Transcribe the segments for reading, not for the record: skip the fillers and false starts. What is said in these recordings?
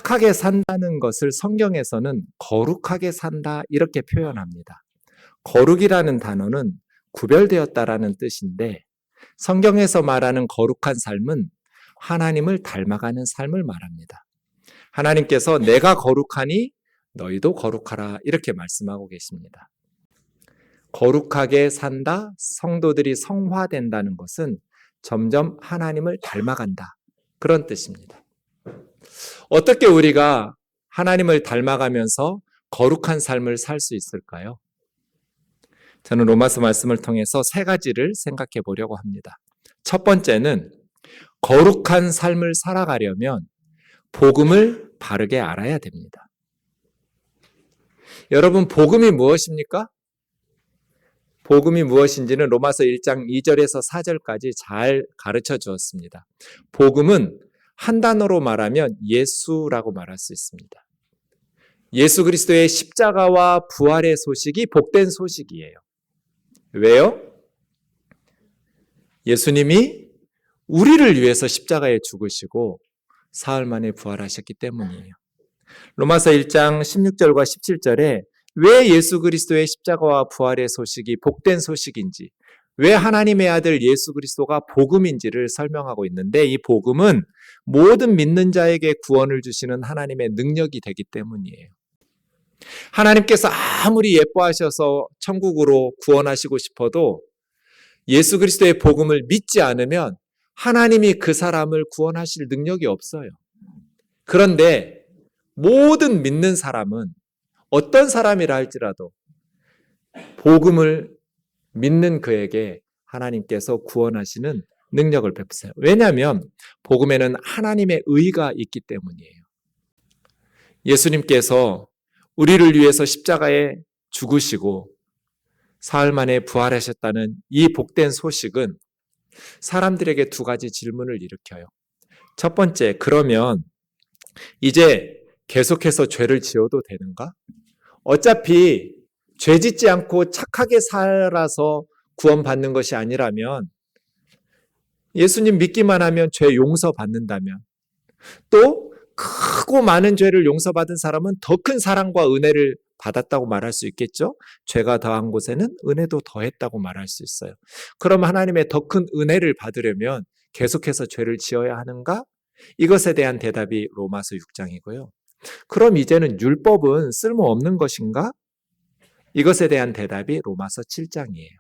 착하게 산다는 것을 성경에서는 거룩하게 산다 이렇게 표현합니다. 거룩이라는 단어는 구별되었다라는 뜻인데 성경에서 말하는 거룩한 삶은 하나님을 닮아가는 삶을 말합니다. 하나님께서 내가 거룩하니 너희도 거룩하라 이렇게 말씀하고 계십니다. 거룩하게 산다, 성도들이 성화된다는 것은 점점 하나님을 닮아간다 그런 뜻입니다. 어떻게 우리가 하나님을 닮아가면서 거룩한 삶을 살 수 있을까요? 저는 로마서 말씀을 통해서 세 가지를 생각해 보려고 합니다. 첫 번째는 거룩한 삶을 살아가려면 복음을 바르게 알아야 됩니다. 여러분, 복음이 무엇입니까? 복음이 무엇인지는 로마서 1장 2절에서 4절까지 잘 가르쳐 주었습니다. 복음은 한 단어로 말하면 예수라고 말할 수 있습니다. 예수 그리스도의 십자가와 부활의 소식이 복된 소식이에요. 왜요? 예수님이 우리를 위해서 십자가에 죽으시고 사흘 만에 부활하셨기 때문이에요. 로마서 1장 16절과 17절에 왜 예수 그리스도의 십자가와 부활의 소식이 복된 소식인지, 왜 하나님의 아들 예수 그리스도가 복음인지를 설명하고 있는데 이 복음은 모든 믿는 자에게 구원을 주시는 하나님의 능력이 되기 때문이에요. 하나님께서 아무리 예뻐하셔서 천국으로 구원하시고 싶어도 예수 그리스도의 복음을 믿지 않으면 하나님이 그 사람을 구원하실 능력이 없어요. 그런데 모든 믿는 사람은 어떤 사람이라 할지라도 복음을 믿는 그에게 하나님께서 구원하시는 능력을 베푸세요. 왜냐하면 복음에는 하나님의 의가 있기 때문이에요. 예수님께서 우리를 위해서 십자가에 죽으시고 사흘 만에 부활하셨다는 이 복된 소식은 사람들에게 두 가지 질문을 일으켜요. 첫 번째, 그러면 이제 계속해서 죄를 지어도 되는가? 어차피 죄 짓지 않고 착하게 살아서 구원받는 것이 아니라면, 예수님 믿기만 하면 죄 용서받는다면, 또 크고 많은 죄를 용서받은 사람은 더 큰 사랑과 은혜를 받았다고 말할 수 있겠죠? 죄가 더한 곳에는 은혜도 더했다고 말할 수 있어요. 그럼 하나님의 더 큰 은혜를 받으려면 계속해서 죄를 지어야 하는가? 이것에 대한 대답이 로마서 6장이고요. 그럼 이제는 율법은 쓸모없는 것인가? 이것에 대한 대답이 로마서 7장이에요.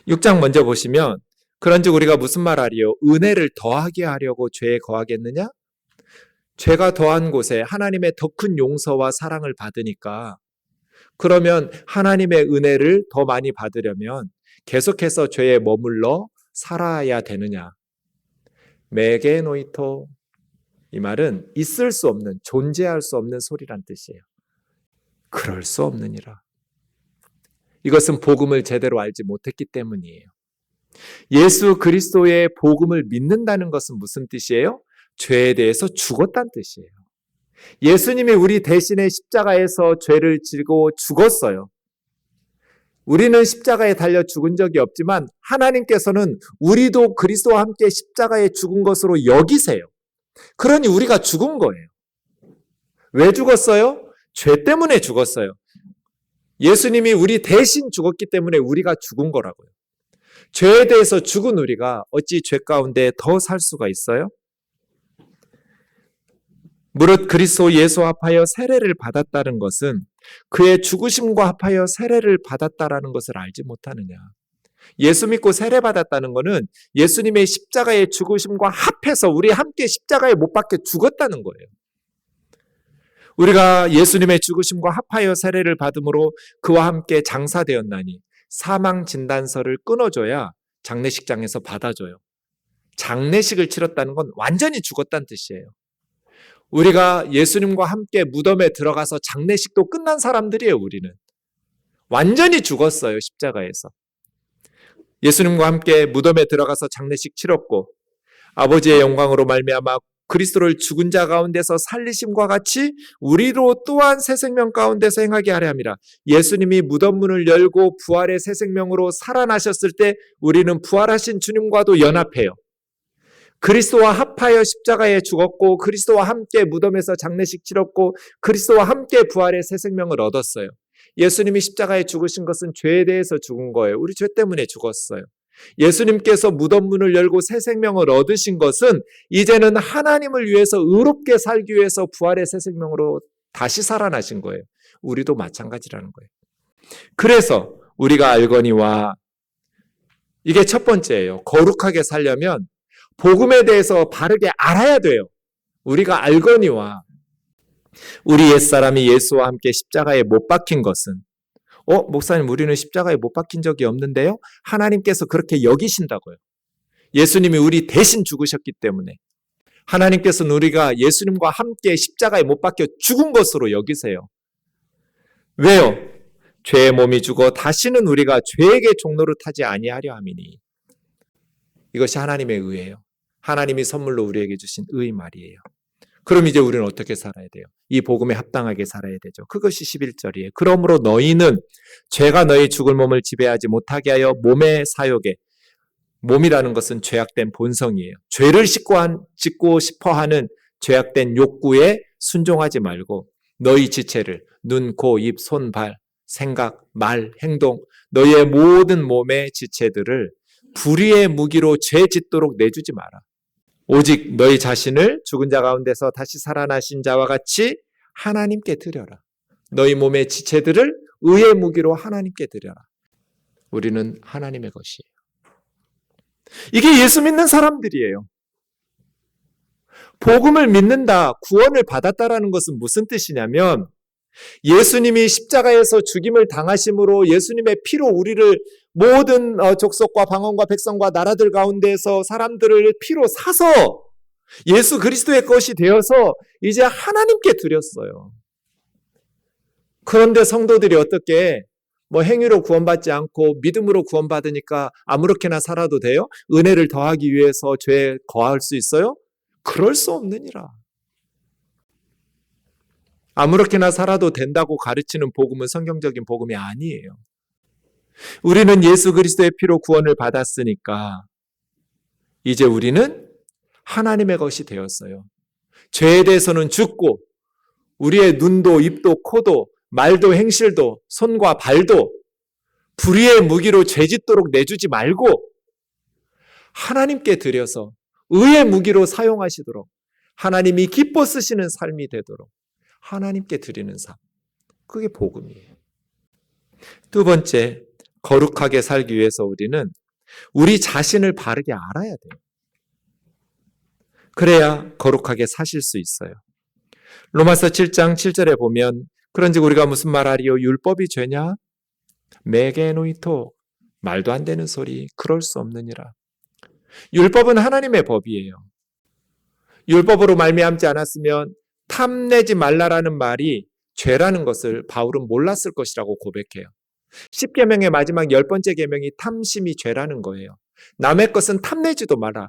6장 먼저 보시면 그런즉 우리가 무슨 말하리요? 은혜를 더하게 하려고 죄에 거하겠느냐? 죄가 더한 곳에 하나님의 더 큰 용서와 사랑을 받으니까, 그러면 하나님의 은혜를 더 많이 받으려면 계속해서 죄에 머물러 살아야 되느냐? 메게노이토, 이 말은 있을 수 없는, 존재할 수 없는 소리란 뜻이에요. 그럴 수 없느니라. 이것은 복음을 제대로 알지 못했기 때문이에요. 예수 그리스도의 복음을 믿는다는 것은 무슨 뜻이에요? 죄에 대해서 죽었다는 뜻이에요. 예수님이 우리 대신에 십자가에서 죄를 지고 죽었어요. 우리는 십자가에 달려 죽은 적이 없지만 하나님께서는 우리도 그리스도와 함께 십자가에 죽은 것으로 여기세요. 그러니 우리가 죽은 거예요. 왜 죽었어요? 죄 때문에 죽었어요. 예수님이 우리 대신 죽었기 때문에 우리가 죽은 거라고요. 죄에 대해서 죽은 우리가 어찌 죄 가운데 더 살 수가 있어요? 무릇 그리스도 예수와 합하여 세례를 받았다는 것은 그의 죽으심과 합하여 세례를 받았다라는 것을 알지 못하느냐. 예수 믿고 세례 받았다는 것은 예수님의 십자가의 죽으심과 합해서 우리 함께 십자가에 못 박혀 죽었다는 거예요. 우리가 예수님의 죽으심과 합하여 세례를 받음으로 그와 함께 장사되었나니 사망 진단서를 끊어줘야 장례식장에서 받아줘요. 장례식을 치렀다는 건 완전히 죽었다는 뜻이에요. 우리가 예수님과 함께 무덤에 들어가서 장례식도 끝난 사람들이에요. 우리는 완전히 죽었어요. 십자가에서. 예수님과 함께 무덤에 들어가서 장례식 치렀고 아버지의 영광으로 말미암아 그리스도를 죽은 자 가운데서 살리심과 같이 우리로 또한 새 생명 가운데서 행하게 하려 함이라. 예수님이 무덤 문을 열고 부활의 새 생명으로 살아나셨을 때 우리는 부활하신 주님과도 연합해요. 그리스도와 합하여 십자가에 죽었고 그리스도와 함께 무덤에서 장례식 치렀고 그리스도와 함께 부활의 새 생명을 얻었어요. 예수님이 십자가에 죽으신 것은 죄에 대해서 죽은 거예요. 우리 죄 때문에 죽었어요. 예수님께서 무덤 문을 열고 새 생명을 얻으신 것은 이제는 하나님을 위해서 의롭게 살기 위해서 부활의 새 생명으로 다시 살아나신 거예요. 우리도 마찬가지라는 거예요. 그래서 우리가 알거니와, 이게 첫 번째예요. 거룩하게 살려면 복음에 대해서 바르게 알아야 돼요. 우리가 알거니와, 우리 옛사람이 예수와 함께 십자가에 못 박힌 것은, 목사님 우리는 십자가에 못 박힌 적이 없는데요? 하나님께서 그렇게 여기신다고요. 예수님이 우리 대신 죽으셨기 때문에 하나님께서는 우리가 예수님과 함께 십자가에 못 박혀 죽은 것으로 여기세요. 왜요? 죄의 몸이 죽어 다시는 우리가 죄에게 종노릇하지 아니하려 함이니. 이것이 하나님의 의예요. 하나님이 선물로 우리에게 주신 의의 말이에요. 그럼 이제 우리는 어떻게 살아야 돼요? 이 복음에 합당하게 살아야 되죠. 그것이 11절이에요. 그러므로 너희는 죄가 너희 죽을 몸을 지배하지 못하게 하여 몸의 사욕에, 몸이라는 것은 죄악된 본성이에요. 죄를 짓고 싶어하는 죄악된 욕구에 순종하지 말고 너희 지체를 눈, 코, 입, 손, 발, 생각, 말, 행동, 너희의 모든 몸의 지체들을 불의의 무기로 죄 짓도록 내주지 마라. 오직 너희 자신을 죽은 자 가운데서 다시 살아나신 자와 같이 하나님께 드려라. 너희 몸의 지체들을 의의 무기로 하나님께 드려라. 우리는 하나님의 것이에요. 이게 예수 믿는 사람들이에요. 복음을 믿는다, 구원을 받았다라는 것은 무슨 뜻이냐면 예수님이 십자가에서 죽임을 당하심으로 예수님의 피로 우리를 모든 족속과 방언과 백성과 나라들 가운데에서 사람들을 피로 사서 예수 그리스도의 것이 되어서 이제 하나님께 드렸어요. 그런데 성도들이 어떻게 행위로 구원받지 않고 믿음으로 구원받으니까 아무렇게나 살아도 돼요? 은혜를 더하기 위해서 죄에 거할 수 있어요? 그럴 수 없느니라. 아무렇게나 살아도 된다고 가르치는 복음은 성경적인 복음이 아니에요. 우리는 예수 그리스도의 피로 구원을 받았으니까 이제 우리는 하나님의 것이 되었어요. 죄에 대해서는 죽고 우리의 눈도 입도 코도 말도 행실도 손과 발도 불의의 무기로 죄짓도록 내주지 말고 하나님께 드려서 의의 무기로 사용하시도록, 하나님이 기뻐 쓰시는 삶이 되도록 하나님께 드리는 삶, 그게 복음이에요. 두 번째, 거룩하게 살기 위해서 우리는 우리 자신을 바르게 알아야 돼요. 그래야 거룩하게 사실 수 있어요. 로마서 7장 7절에 보면 그런즉 우리가 무슨 말하리요? 율법이 죄냐? 메게노이토, 말도 안 되는 소리, 그럴 수 없느니라. 율법은 하나님의 법이에요. 율법으로 말미암지 않았으면 탐내지 말라라는 말이 죄라는 것을 바울은 몰랐을 것이라고 고백해요. 10계명의 마지막 10번째 계명이 탐심이 죄라는 거예요. 남의 것은 탐내지도 마라.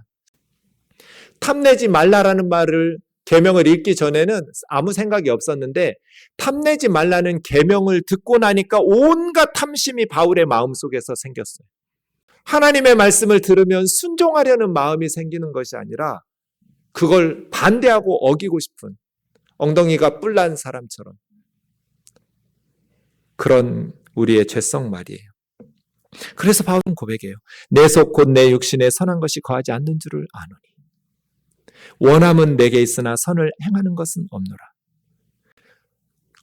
탐내지 말라라는 말을 계명을 읽기 전에는 아무 생각이 없었는데 탐내지 말라는 계명을 듣고 나니까 온갖 탐심이 바울의 마음속에서 생겼어요. 하나님의 말씀을 들으면 순종하려는 마음이 생기는 것이 아니라 그걸 반대하고 어기고 싶은 엉덩이가 뿔난 사람처럼, 그런 우리의 죄성 말이에요. 그래서 바울은 고백해요. 내 속 곧 내 육신에 선한 것이 거하지 않는 줄을 아노니 원함은 내게 있으나 선을 행하는 것은 없노라.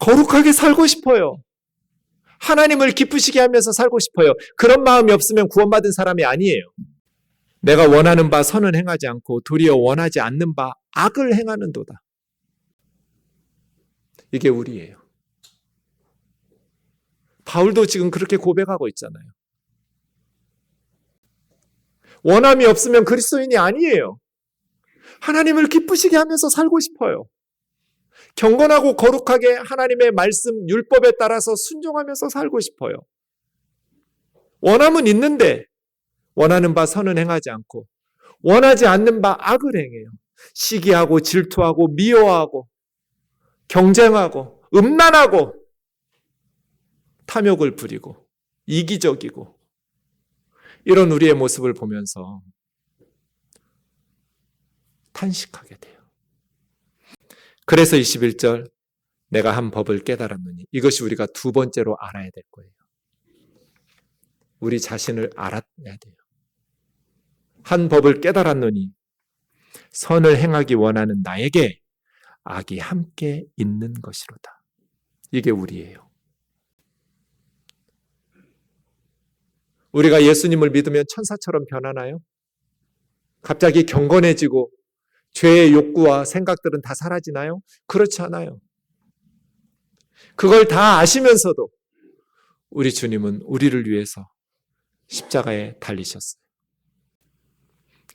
거룩하게 살고 싶어요. 하나님을 기쁘시게 하면서 살고 싶어요. 그런 마음이 없으면 구원받은 사람이 아니에요. 내가 원하는 바 선은 행하지 않고 도리어 원하지 않는 바 악을 행하는도다. 이게 우리예요. 바울도 지금 그렇게 고백하고 있잖아요. 원함이 없으면 그리스도인이 아니에요. 하나님을 기쁘시게 하면서 살고 싶어요. 경건하고 거룩하게 하나님의 말씀, 율법에 따라서 순종하면서 살고 싶어요. 원함은 있는데 원하는 바 선은 행하지 않고 원하지 않는 바 악을 행해요. 시기하고 질투하고 미워하고 경쟁하고 음란하고 탐욕을 부리고 이기적이고 이런 우리의 모습을 보면서 탄식하게 돼요. 그래서 21절 내가 한 법을 깨달았느니 이것이 우리가 두 번째로 알아야 될 거예요. 우리 자신을 알아야 돼요. 한 법을 깨달았느니 선을 행하기 원하는 나에게 악이 함께 있는 것이로다. 이게 우리예요. 우리가 예수님을 믿으면 천사처럼 변하나요? 갑자기 경건해지고 죄의 욕구와 생각들은 다 사라지나요? 그렇지 않아요. 그걸 다 아시면서도 우리 주님은 우리를 위해서 십자가에 달리셨어요.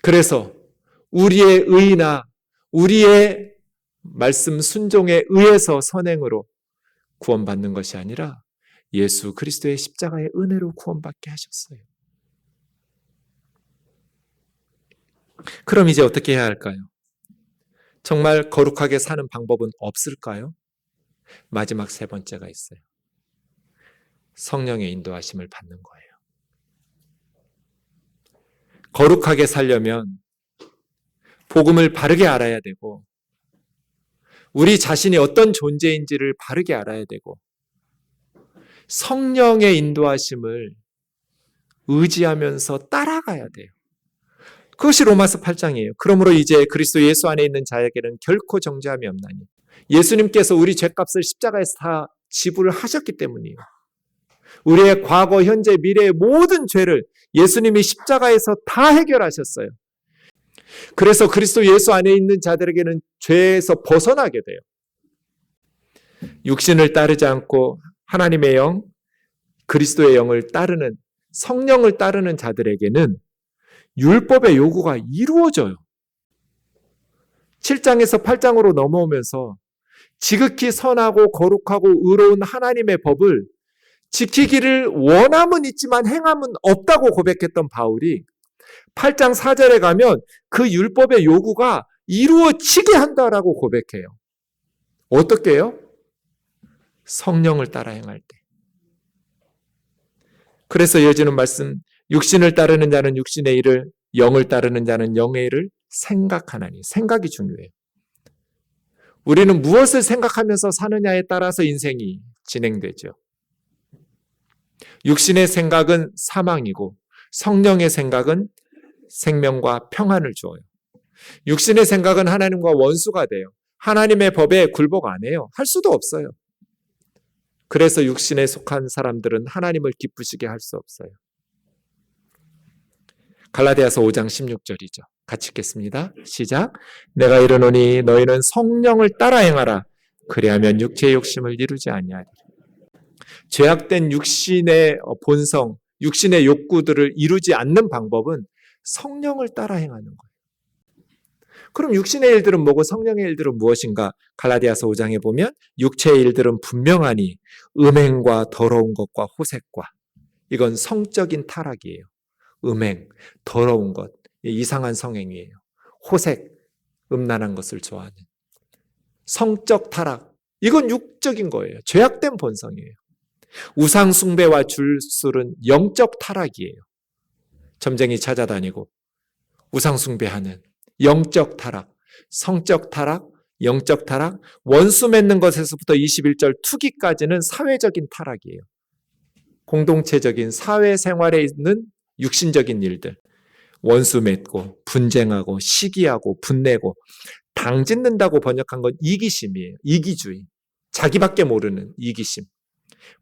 그래서 우리의 의나 우리의 말씀 순종에 의해서 선행으로 구원받는 것이 아니라 예수 그리스도의 십자가의 은혜로 구원받게 하셨어요. 그럼 이제 어떻게 해야 할까요? 정말 거룩하게 사는 방법은 없을까요? 마지막 세 번째가 있어요. 성령의 인도하심을 받는 거예요. 거룩하게 살려면 복음을 바르게 알아야 되고 우리 자신이 어떤 존재인지를 바르게 알아야 되고 성령의 인도하심을 의지하면서 따라가야 돼요. 그것이 로마서 8장이에요. 그러므로 이제 그리스도 예수 안에 있는 자에게는 결코 정죄함이 없나니 예수님께서 우리 죄값을 십자가에서 다 지불을 하셨기 때문이에요. 우리의 과거, 현재, 미래의 모든 죄를 예수님이 십자가에서 다 해결하셨어요. 그래서 그리스도 예수 안에 있는 자들에게는 죄에서 벗어나게 돼요. 육신을 따르지 않고 하나님의 영, 그리스도의 영을 따르는 성령을 따르는 자들에게는 율법의 요구가 이루어져요. 7장에서 8장으로 넘어오면서 지극히 선하고 거룩하고 의로운 하나님의 법을 지키기를 원함은 있지만 행함은 없다고 고백했던 바울이 8장 4절에 가면 그 율법의 요구가 이루어지게 한다라고 고백해요. 어떻게 해요? 성령을 따라 행할 때. 그래서 이어지는 말씀, 육신을 따르는 자는 육신의 일을, 영을 따르는 자는 영의 일을 생각하나니. 생각이 중요해요. 우리는 무엇을 생각하면서 사느냐에 따라서 인생이 진행되죠. 육신의 생각은 사망이고 성령의 생각은 생명과 평안을 주어요. 육신의 생각은 하나님과 원수가 돼요. 하나님의 법에 굴복 안 해요. 할 수도 없어요. 그래서 육신에 속한 사람들은 하나님을 기쁘시게 할 수 없어요. 갈라디아서 5장 16절이죠. 같이 읽겠습니다. 시작. 내가 이르노니 너희는 성령을 따라 행하라. 그리하면 육체의 욕심을 이루지 아니하리라. 죄악된 육신의 본성, 육신의 욕구들을 이루지 않는 방법은 성령을 따라 행하는 거예요. 그럼 육신의 일들은 뭐고 성령의 일들은 무엇인가? 갈라디아서 5장에 보면 육체의 일들은 분명하니 음행과 더러운 것과 호색과, 이건 성적인 타락이에요. 음행, 더러운 것, 이상한 성행위예요. 호색, 음란한 것을 좋아하는 성적 타락, 이건 육적인 거예요. 죄악된 본성이에요. 우상 숭배와 줄술은 영적 타락이에요. 점쟁이 찾아다니고 우상 숭배하는 영적 타락, 성적 타락, 영적 타락, 원수 맺는 것에서부터 21절 투기까지는 사회적인 타락이에요. 공동체적인 사회생활에 있는 육신적인 일들, 원수 맺고 분쟁하고 시기하고 분내고 당짓는다고 번역한 건 이기심이에요. 이기주의, 자기밖에 모르는 이기심.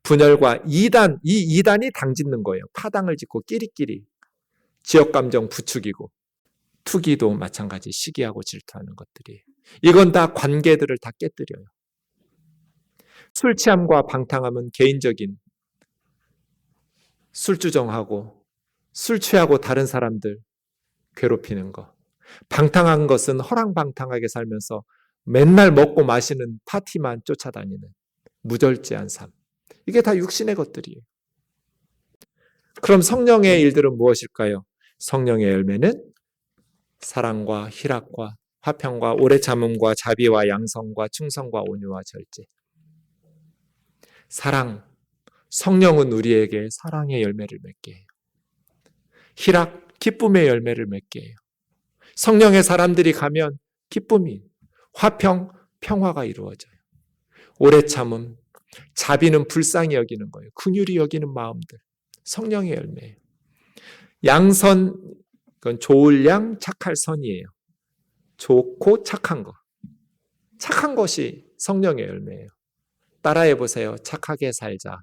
분열과 이단, 이 이단이 당짓는 거예요. 파당을 짓고 끼리끼리 지역감정 부추기고, 투기도 마찬가지 시기하고 질투하는 것들이에요. 이건 다 관계들을 다 깨뜨려요. 술 취함과 방탕함은 개인적인 술주정하고 술 취하고 다른 사람들 괴롭히는 거. 방탕한 것은 허랑방탕하게 살면서 맨날 먹고 마시는 파티만 쫓아다니는 무절제한 삶. 이게 다 육신의 것들이에요. 그럼 성령의 일들은 무엇일까요? 성령의 열매는 사랑과 희락과 화평과 오래 참음과 자비와 양성과 충성과 온유와 절제. 사랑, 성령은 우리에게 사랑의 열매를 맺게 해요. 희락, 기쁨의 열매를 맺게 해요. 성령의 사람들이 가면 기쁨이, 화평, 평화가 이루어져요. 오래 참음, 자비는 불쌍히 여기는 거예요. 긍휼히 여기는 마음들, 성령의 열매예요. 양선, 그건 좋을 양, 착할 선이에요. 좋고 착한 것. 착한 것이 성령의 열매예요. 따라해 보세요. 착하게 살자.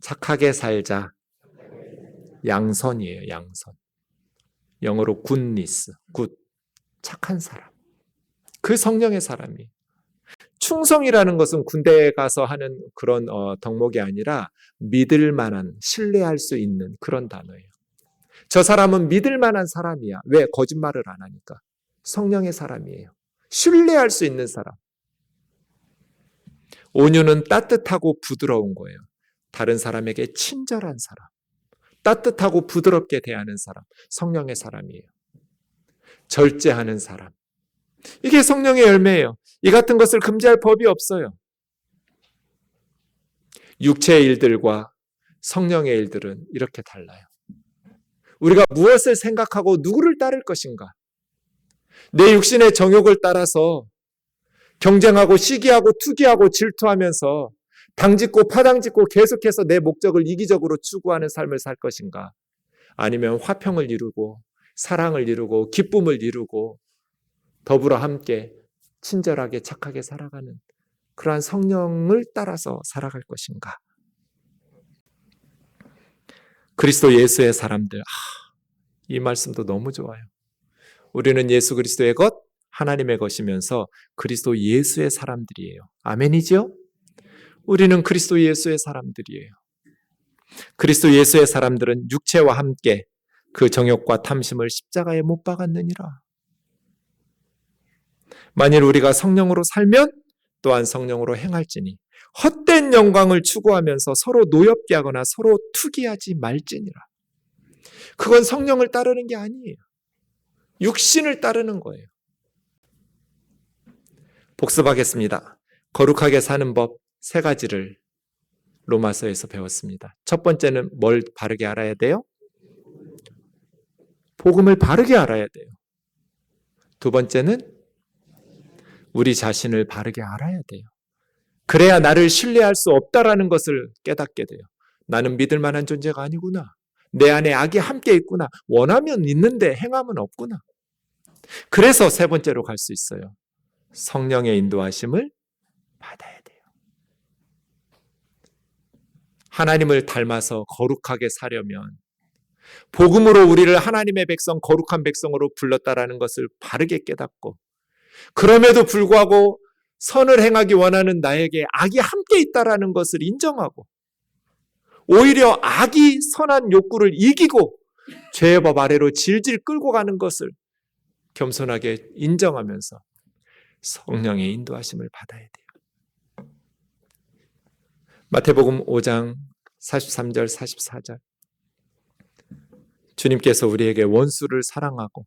착하게 살자. 양선이에요. 양선. 영어로 굿니스, 굿. 착한 사람. 그 성령의 사람이. 충성이라는 것은 군대에 가서 하는 그런 덕목이 아니라 믿을 만한, 신뢰할 수 있는 그런 단어예요. 저 사람은 믿을 만한 사람이야. 왜? 거짓말을 안 하니까. 성령의 사람이에요. 신뢰할 수 있는 사람. 온유는 따뜻하고 부드러운 거예요. 다른 사람에게 친절한 사람. 따뜻하고 부드럽게 대하는 사람. 성령의 사람이에요. 절제하는 사람. 이게 성령의 열매예요. 이 같은 것을 금지할 법이 없어요. 육체의 일들과 성령의 일들은 이렇게 달라요. 우리가 무엇을 생각하고 누구를 따를 것인가? 내 육신의 정욕을 따라서 경쟁하고 시기하고 투기하고 질투하면서 당짓고 파당짓고 계속해서 내 목적을 이기적으로 추구하는 삶을 살 것인가? 아니면 화평을 이루고 사랑을 이루고 기쁨을 이루고 더불어 함께 친절하게 착하게 살아가는 그러한 성령을 따라서 살아갈 것인가? 그리스도 예수의 사람들, 이 말씀도 너무 좋아요. 우리는 예수 그리스도의 것, 하나님의 것이면서 그리스도 예수의 사람들이에요. 아멘이죠? 우리는 그리스도 예수의 사람들이에요. 그리스도 예수의 사람들은 육체와 함께 그 정욕과 탐심을 십자가에 못 박았느니라. 만일 우리가 성령으로 살면 또한 성령으로 행할지니 헛된 영광을 추구하면서 서로 노엽게 하거나 서로 투기하지 말지니라. 그건 성령을 따르는 게 아니에요. 육신을 따르는 거예요. 복습하겠습니다. 거룩하게 사는 법 3가지를 로마서에서 배웠습니다. 첫 번째는 뭘 바르게 알아야 돼요? 복음을 바르게 알아야 돼요. 두 번째는 우리 자신을 바르게 알아야 돼요. 그래야 나를 신뢰할 수 없다라는 것을 깨닫게 돼요. 나는 믿을 만한 존재가 아니구나. 내 안에 악이 함께 있구나. 원하면 있는데 행함은 없구나. 그래서 3번째로 갈 수 있어요. 성령의 인도하심을 받아야 돼요. 하나님을 닮아서 거룩하게 사려면 복음으로 우리를 하나님의 백성, 거룩한 백성으로 불렀다라는 것을 바르게 깨닫고 그럼에도 불구하고 선을 행하기 원하는 나에게 악이 함께 있다라는 것을 인정하고 오히려 악이 선한 욕구를 이기고 죄의 법 아래로 질질 끌고 가는 것을 겸손하게 인정하면서 성령의 인도하심을 받아야 돼요. 마태복음 5장 43절 44절 주님께서 우리에게 원수를 사랑하고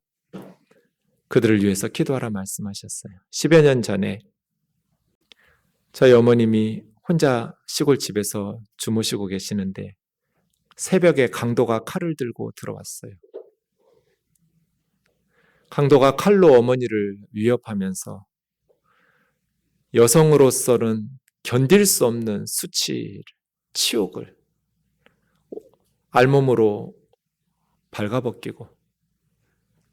그들을 위해서 기도하라 말씀하셨어요. 10여 년 전에 저희 어머님이 혼자 시골집에서 주무시고 계시는데 새벽에 강도가 칼을 들고 들어왔어요. 강도가 칼로 어머니를 위협하면서 여성으로서는 견딜 수 없는 수치를, 치욕을 알몸으로 발가벗기고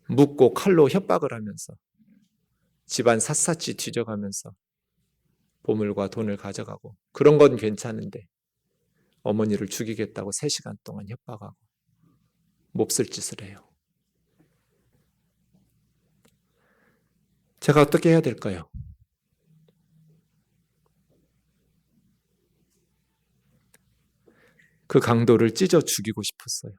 묻고 칼로 협박을 하면서 집안 샅샅이 뒤져가면서 보물과 돈을 가져가고 그런 건 괜찮은데 어머니를 죽이겠다고 3시간 동안 협박하고 몹쓸 짓을 해요. 제가 어떻게 해야 될까요? 그 강도를 찢어 죽이고 싶었어요.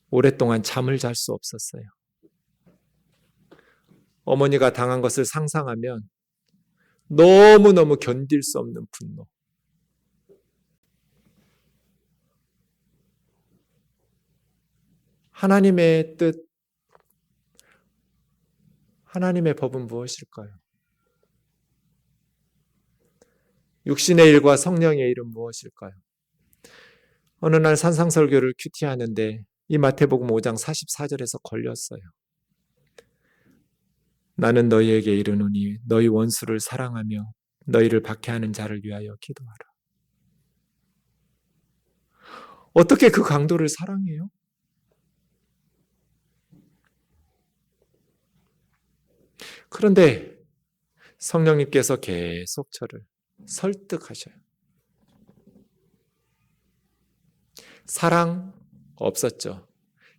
오랫동안 잠을 잘 수 없었어요. 어머니가 당한 것을 상상하면 너무너무 견딜 수 없는 분노. 하나님의 뜻, 하나님의 법은 무엇일까요? 육신의 일과 성령의 일은 무엇일까요? 어느 날 산상설교를 큐티하는데 이 마태복음 5장 44절에서 걸렸어요. 나는 너희에게 이르노니 너희 원수를 사랑하며 너희를 박해하는 자를 위하여 기도하라. 어떻게 그 강도를 사랑해요? 그런데 성령님께서 계속 저를 설득하셔요. 사랑 없었죠.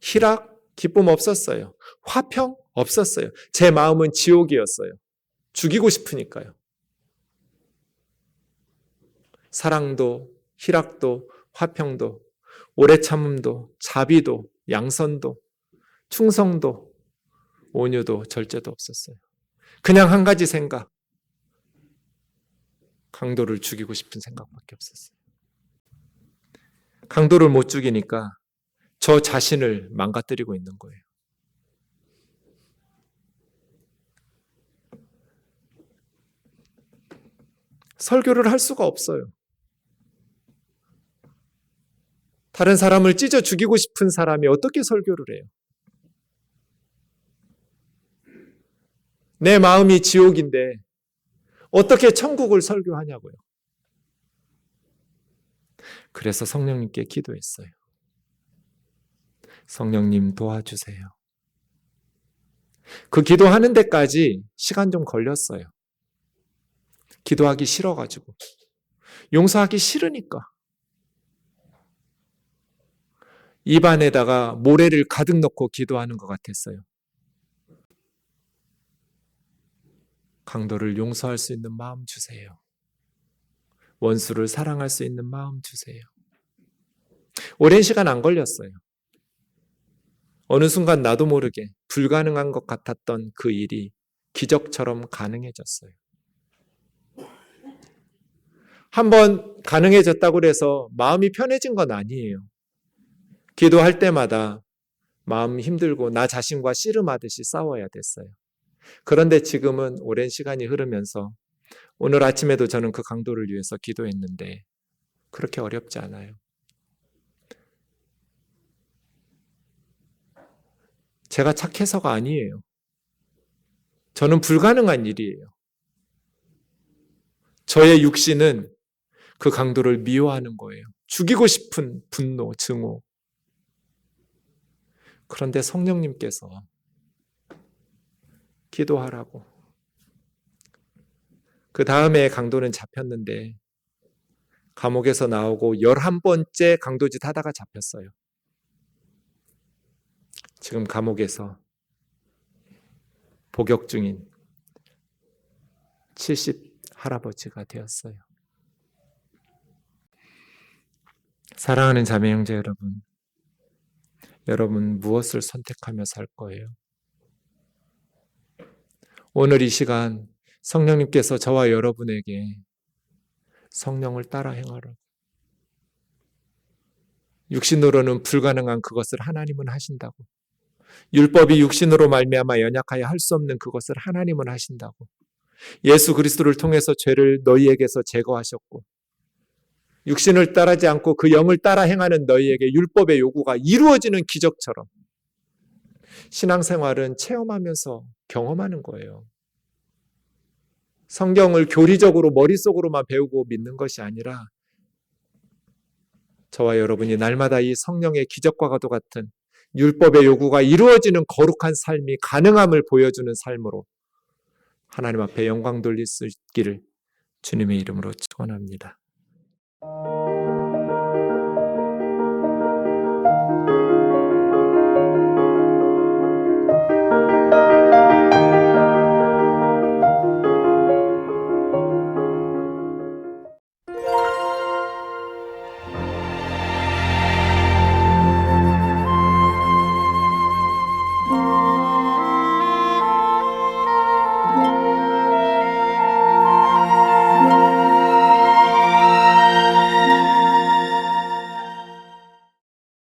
희락, 기쁨 없었어요. 화평 없었어요. 제 마음은 지옥이었어요. 죽이고 싶으니까요. 사랑도, 희락도, 화평도, 오래 참음도, 자비도, 양선도, 충성도, 온유도, 절제도 없었어요. 그냥 한 가지 생각. 강도를 죽이고 싶은 생각밖에 없었어요. 강도를 못 죽이니까 저 자신을 망가뜨리고 있는 거예요. 설교를 할 수가 없어요. 다른 사람을 찢어 죽이고 싶은 사람이 어떻게 설교를 해요? 내 마음이 지옥인데 어떻게 천국을 설교하냐고요. 그래서 성령님께 기도했어요. 성령님 도와주세요. 그 기도하는 데까지 시간 좀 걸렸어요. 기도하기 싫어가지고. 용서하기 싫으니까. 입안에다가 모래를 가득 넣고 기도하는 것 같았어요. 강도를 용서할 수 있는 마음 주세요. 원수를 사랑할 수 있는 마음 주세요. 오랜 시간 안 걸렸어요. 어느 순간 나도 모르게 불가능한 것 같았던 그 일이 기적처럼 가능해졌어요. 한번 가능해졌다고 해서 마음이 편해진 건 아니에요. 기도할 때마다 마음 힘들고 나 자신과 씨름하듯이 싸워야 됐어요. 그런데 지금은 오랜 시간이 흐르면서 오늘 아침에도 저는 그 강도를 위해서 기도했는데 그렇게 어렵지 않아요. 제가 착해서가 아니에요. 저는 불가능한 일이에요. 저의 육신은 그 강도를 미워하는 거예요. 죽이고 싶은 분노, 증오. 그런데 성령님께서 기도하라고. 그 다음에 강도는 잡혔는데 감옥에서 나오고 11번째 강도짓 하다가 잡혔어요. 지금 감옥에서 복역 중인 70 할아버지가 되었어요. 사랑하는 자매 형제 여러분, 여러분 무엇을 선택하며 살 거예요? 오늘 이 시간 성령님께서 저와 여러분에게 성령을 따라 행하라. 육신으로는 불가능한 그것을 하나님은 하신다고. 율법이 육신으로 말미암아 연약하여 할 수 없는 그것을 하나님은 하신다고. 예수 그리스도를 통해서 죄를 너희에게서 제거하셨고 육신을 따르지 않고 그 영을 따라 행하는 너희에게 율법의 요구가 이루어지는 기적처럼 신앙생활은 체험하면서 경험하는 거예요. 성경을 교리적으로 머릿속으로만 배우고 믿는 것이 아니라 저와 여러분이 날마다 이 성령의 기적과도 같은 율법의 요구가 이루어지는 거룩한 삶이 가능함을 보여주는 삶으로 하나님 앞에 영광 돌릴 수 있기를 주님의 이름으로 축원합니다.